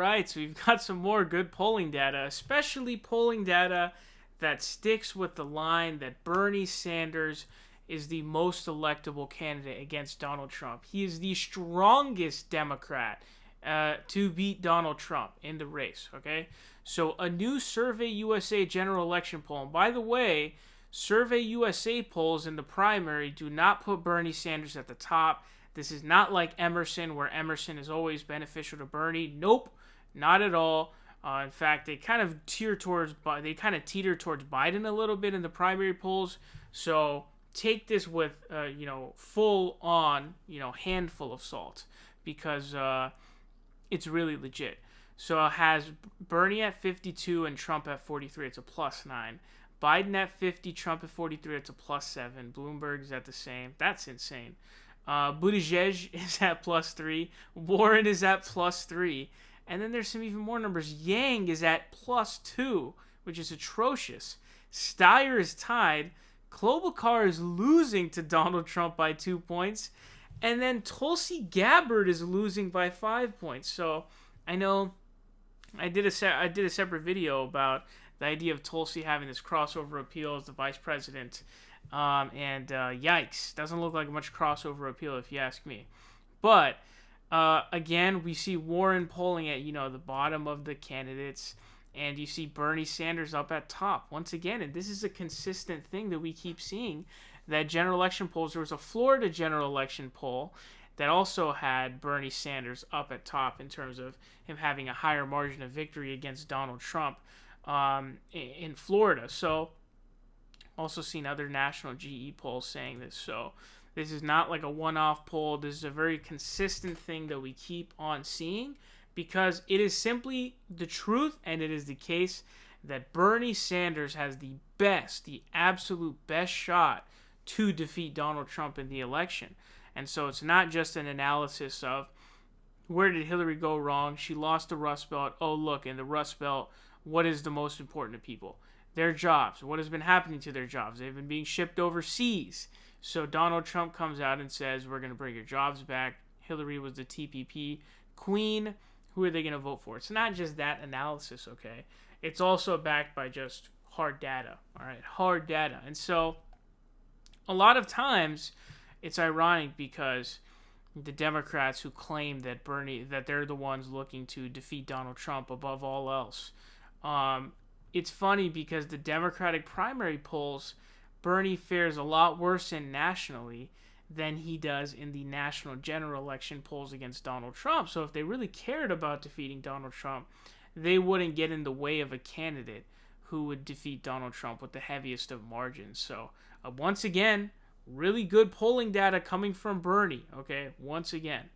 right, so we've got some more good polling data, especially polling data that sticks with the line that Bernie Sanders is the most electable candidate against Donald Trump. He is the strongest Democrat to beat Donald Trump in the race, okay? So a new Survey USA general election poll, and by the way, Survey USA polls in the primary do not put Bernie Sanders at the top. This is not like Emerson, where Emerson is always beneficial to Bernie. Nope, not at all. In fact, they kind of teeter towards Biden a little bit in the primary polls. So take this with full on handful of salt, because it's really legit. So it has Bernie at 52 and Trump at 43. It's a +9. Biden at 50, Trump at 43. It's a +7. Bloomberg's at the same. That's insane. Buttigieg is at +3. Warren is at +3. And then there's some even more numbers. Yang is at +2, which is atrocious. Steyer is tied. Klobuchar is losing to Donald Trump by 2 points. And then Tulsi Gabbard is losing by 5 points. So I know I did a separate video about the idea of Tulsi having this crossover appeal as the vice president. Yikes, doesn't look like much crossover appeal if you ask me. But again, we see Warren polling at the bottom of the candidates, and you see Bernie Sanders up at top once again. And this is a consistent thing that we keep seeing, that general election polls. There was a Florida general election poll that also had Bernie Sanders up at top in terms of him having a higher margin of victory against Donald Trump in Florida. So also seen other national GE polls saying this. So this is not like a one-off poll. This is a very consistent thing that we keep on seeing, because it is simply the truth, and it is the case that Bernie Sanders has the absolute best shot to defeat Donald Trump in the election. And so it's not just an analysis of where did Hillary go wrong? She lost the Rust Belt. Oh, look, in the Rust Belt, what is the most important to people? Their jobs. What has been happening to their jobs? They've been being shipped overseas. So Donald Trump comes out and says, we're going to bring your jobs back. Hillary was the TPP queen. Who are they going to vote for? It's not just that analysis, okay? It's also backed by just hard data, all right? Hard data. And so a lot of times it's ironic, because the Democrats who claim that they're the ones looking to defeat Donald Trump above all else, it's funny because the Democratic primary polls, Bernie fares a lot worse in nationally than he does in the national general election polls against Donald Trump. So if they really cared about defeating Donald Trump, they wouldn't get in the way of a candidate who would defeat Donald Trump with the heaviest of margins. So once again, really good polling data coming from Bernie, okay? Once again.